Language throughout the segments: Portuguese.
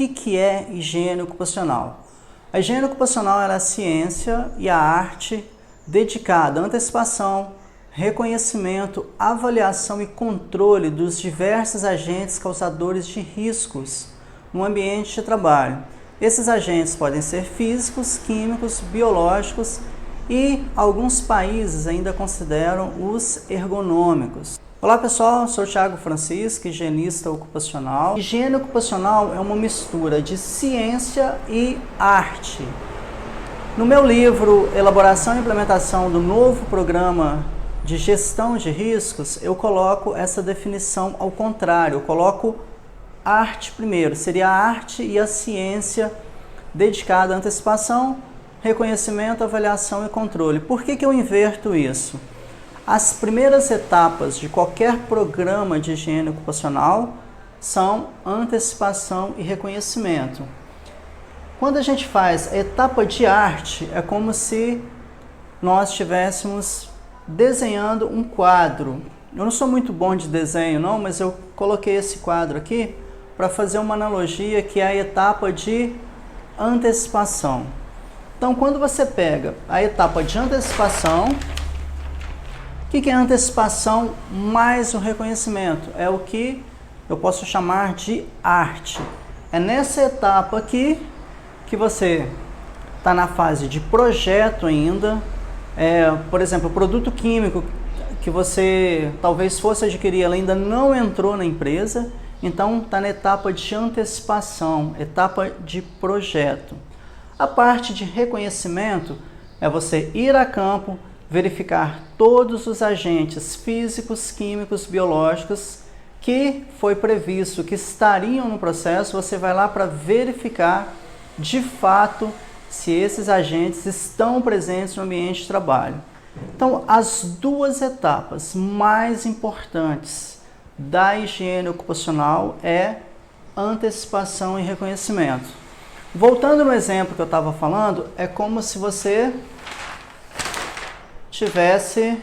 que é higiene ocupacional? A higiene ocupacional é a ciência e a arte dedicada à antecipação, reconhecimento, avaliação e controle dos diversos agentes causadores de riscos no ambiente de trabalho. Esses agentes podem ser físicos, químicos, biológicos e alguns países ainda consideram os ergonômicos. Olá pessoal, sou o Thiago Francisco, higienista ocupacional. Higiene ocupacional é uma mistura de ciência e arte. No meu livro Elaboração e Implementação do Novo Programa de Gestão de Riscos, eu coloco essa definição ao contrário, eu coloco arte primeiro, seria a arte e a ciência dedicada à antecipação, reconhecimento, avaliação e controle. Por que eu inverto isso? As primeiras etapas de qualquer programa de higiene ocupacional são antecipação e reconhecimento. Quando a gente faz a etapa de arte, é como se nós estivéssemos desenhando um quadro. Eu não sou muito bom de desenho não, mas eu coloquei esse quadro aqui para fazer uma analogia que é a etapa de antecipação. Então, quando você pega a etapa de antecipação, o que é a antecipação mais o reconhecimento? É o que eu posso chamar de arte. É nessa etapa aqui que você está na fase de projeto ainda. Por exemplo, o produto químico que você talvez fosse adquirir, ela ainda não entrou na empresa, então está na etapa de antecipação, etapa de projeto. A parte de reconhecimento é você ir a campo, verificar todos os agentes físicos, químicos, biológicos que foi previsto, que estariam no processo, você vai lá para verificar de fato se esses agentes estão presentes no ambiente de trabalho. Então, as duas etapas mais importantes da higiene ocupacional é antecipação e reconhecimento. Voltando no exemplo que eu estava falando, é como se você estivesse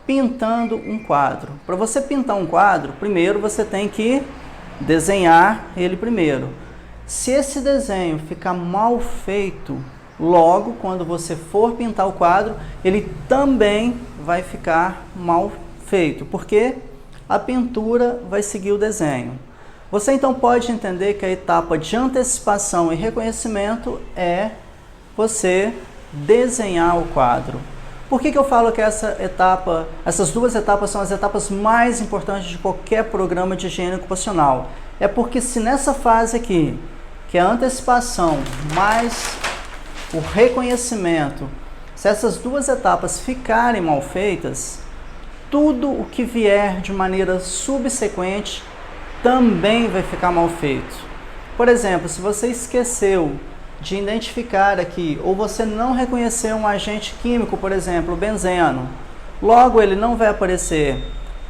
pintando um quadro. Para você pintar um quadro, primeiro você tem que desenhar ele primeiro. Se esse desenho ficar mal feito, logo quando você for pintar o quadro, ele também vai ficar mal feito, porque a pintura vai seguir o desenho. Você então pode entender que a etapa de antecipação e reconhecimento é você desenhar o quadro. Por que eu falo que essas duas etapas são as etapas mais importantes de qualquer programa de higiene ocupacional? É porque se nessa fase aqui, que é a antecipação mais o reconhecimento, se essas duas etapas ficarem mal feitas, tudo o que vier de maneira subsequente também vai ficar mal feito. Por exemplo, se você esqueceu de identificar aqui, ou você não reconheceu um agente químico, por exemplo, o benzeno, logo ele não vai aparecer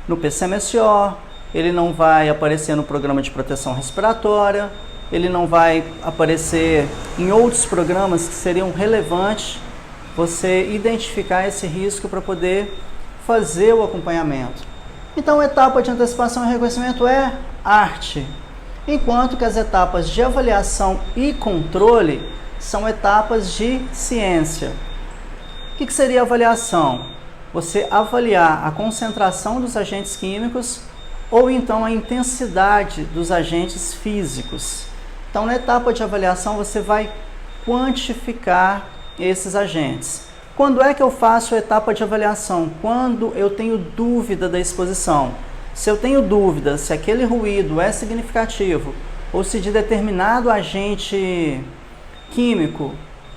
no PCMSO, ele não vai aparecer no programa de proteção respiratória, ele não vai aparecer em outros programas que seriam relevantes você identificar esse risco para poder fazer o acompanhamento. Então, a etapa de antecipação e reconhecimento é arte, enquanto que as etapas de avaliação e controle são etapas de ciência. O que seria avaliação? Você avaliar a concentração dos agentes químicos ou então a intensidade dos agentes físicos. Então, na etapa de avaliação, você vai quantificar esses agentes. Quando é que eu faço a etapa de avaliação? Quando eu tenho dúvida da exposição. Se eu tenho dúvida se aquele ruído é significativo ou se de determinado agente químico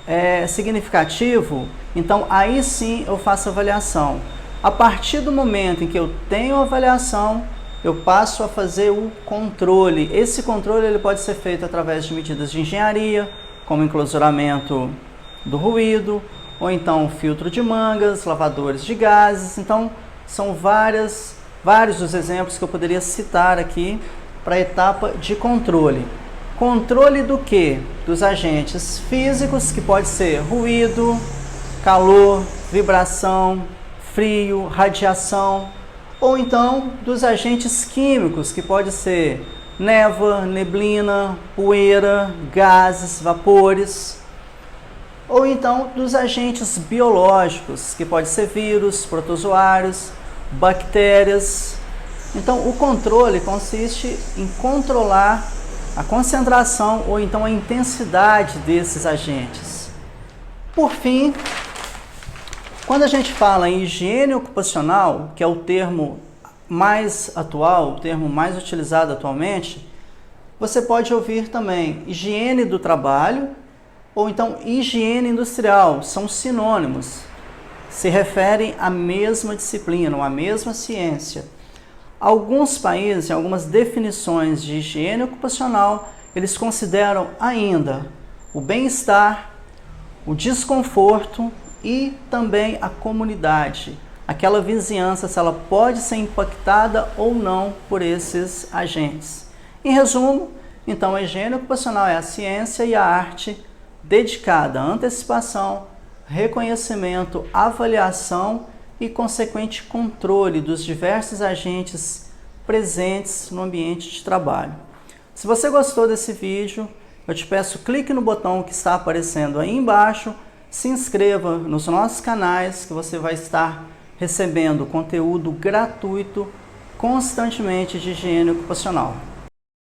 é significativo, então aí sim eu faço a avaliação. A partir do momento em que eu tenho a avaliação, eu passo a fazer o controle. Esse controle ele pode ser feito através de medidas de engenharia, como enclausuramento do ruído, ou então filtro de mangas, lavadores de gases. Então, são vários os exemplos que eu poderia citar aqui para a etapa de controle. Controle do quê? Dos agentes físicos, que pode ser ruído, calor, vibração, frio, radiação, ou então dos agentes químicos, que pode ser névoa, neblina, poeira, gases, vapores, ou então dos agentes biológicos, que pode ser vírus, protozoários, bactérias. Então, o controle consiste em controlar a concentração ou então a intensidade desses agentes. Por fim, quando a gente fala em higiene ocupacional, que é o termo mais atual, o termo mais utilizado atualmente, você pode ouvir também higiene do trabalho ou então higiene industrial, são sinônimos, se referem à mesma disciplina, ou à mesma ciência. Alguns países, em algumas definições de higiene ocupacional, eles consideram ainda o bem-estar, o desconforto e também a comunidade, aquela vizinhança, se ela pode ser impactada ou não por esses agentes. Em resumo, então, a higiene ocupacional é a ciência e a arte dedicada à antecipação, reconhecimento, avaliação e consequente controle dos diversos agentes presentes no ambiente de trabalho. Se você gostou desse vídeo, eu te peço, clique no botão que está aparecendo aí embaixo, se inscreva nos nossos canais que você vai estar recebendo conteúdo gratuito constantemente de higiene ocupacional.